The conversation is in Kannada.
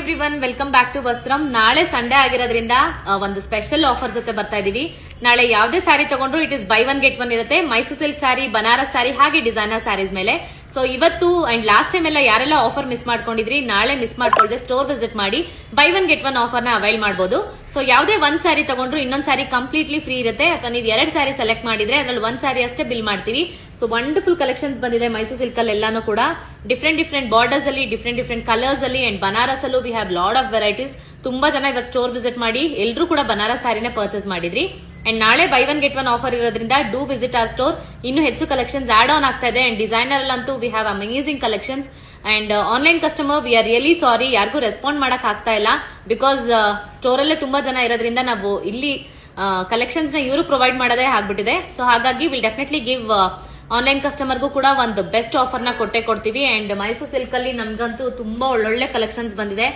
Everyone, welcome back to Vastram. ನಾಳೆ ಸಂಡೇ ಆಗಿರೋದ್ರಿಂದ ಒಂದು ಸ್ಪೆಷಲ್ ಆಫರ್ ಜೊತೆ ಬರ್ತಾ ಇದೀವಿ. ನಾಳೆ ಯಾವುದೇ ಸ್ಯಾರಿ ತಗೊಂಡ್ರು it is by one get one ಇರುತ್ತೆ. ಮೈಸೂರು ಸಿಲ್ಕ್ ಸ್ಯಾರಿ, ಬನಾರಸ್ ಸ್ಯಾರಿ ಹಾಗೆ ಡಿಸೈನರ್ ಸ್ಯಾರೀಸ್ ಮೇಲೆ. ಸೊ ಇವತ್ತು ಅಂಡ್ ಲಾಸ್ಟ್ ಟೈಮ್ ಎಲ್ಲ ಯಾರೆಲ್ಲ ಆಫರ್ ಮಿಸ್ ಮಾಡ್ಕೊಂಡಿದ್ರಿ, ನಾಳೆ ಮಿಸ್ ಮಾಡ್ಕೊಳ್ದೆ ಸ್ಟೋರ್ ವಿಸಿಟ್ ಮಾಡಿ by one get one offer ನ ಅವೈಲ್ ಮಾಡಬಹುದು. ಸೊ ಯಾವುದೇ ಒಂದ್ ಸ್ಯಾರಿ ತಗೊಂಡ್ರು ಇನ್ನೊಂದ್ ಸ್ಯಾರಿ ಕಂಪ್ಲೀಟ್ಲಿ ಫ್ರೀ ಇರುತ್ತೆ. ಅಥವಾ ನೀವು 2 ಸ್ಯಾರಿ ಸೆಲೆಕ್ಟ್ ಮಾಡಿದ್ರೆ ಅದ್ರಲ್ಲಿ 1 ಸ್ಯಾರಿ ಅಷ್ಟೇ ಬಿಲ್ ಮಾಡ್ತೀವಿ. ಸೊ ವಂಡರ್ಫುಲ್ ಕಲೆಕ್ಷನ್ಸ್ ಬಂದಿದೆ ಮೈಸೂರು ಸಿಲ್ಕ್ ಅಲ್ಲಿ ಎಲ್ಲಾನು ಕೂಡ. ಡಿಫ್ರೆಂಟ್ ಬಾರ್ಡರ್ಸ್ ಅಲ್ಲಿ, ಡಿಫ್ರೆಂಟ್ ಕಲರ್ಸ್ ಅಲ್ಲಿ ಅಂಡ್ ಬನಾರಸ್ ಅಲ್ಲೂ we have lot of varieties. ತುಂಬಾ ಜನ ಇವತ್ತು ಸ್ಟೋರ್ ವಿಸಿಟ್ ಮಾಡಿ ಎಲ್ಲರೂ ಕೂಡ ಬನಾರಸ್ ಸ್ಯಾರಿನ ಪರ್ಚೇಸ್ ಮಾಡಿದ್ರಿ. ಅಂಡ್ ನಾಳೆ by one get one offer ಇರೋದ್ರಿಂದ ಡೂ ವಿಸಿಟ್ ಆರ್ ಸ್ಟೋರ್. ಇನ್ನು ಹೆಚ್ಚು ಕಲೆಕ್ಷನ್ಸ್ ಆಡ್ ಆನ್ ಆಗ್ತಾ ಇದೆ. ಅಂಡ್ ಡಿಸೈನರ್ ಅಲ್ಲಂತೂ we have amazing collections. And online customer we are really sorry, ಯಾರಿಗೂ ರೆಸ್ಪಾಂಡ್ ಮಾಡಕ್ ಆಗ್ತಾ ಇಲ್ಲ. ಬಿಕಾಸ್ ಸ್ಟೋರ್ ಅಲ್ಲೇ ತುಂಬಾ ಜನ ಇರೋದ್ರಿಂದ ನಾವು ಇಲ್ಲಿ ಕಲೆಕ್ಷನ್ಸ್ ನ ಇವರು ಪ್ರೊವೈಡ್ ಮಾಡೋದೇ ಆಗ್ಬಿಟ್ಟಿದೆ. ಸೊ ಹಾಗಾಗಿ ವಿಲ್ ಡೆಫಿನೆಟ್ಲಿ ಗಿವ್ ಆನ್ಲೈನ್ ಕಸ್ಟಮರ್ಗೂ ಕೂಡ ಒಂದು ಬೆಸ್ಟ್ ಆಫರ್ ನ ಕೊಟ್ಟೆ ಕೊಡ್ತೀವಿ. ಅಂಡ್ ಮೈಸೂರು ಸಿಲ್ಕ್ ಅಲ್ಲಿ ನಮ್ಗಂತೂ ತುಂಬಾ ಒಳ್ಳೊಳ್ಳೆ ಕಲೆಕ್ಷನ್ಸ್ ಬಂದಿದೆ.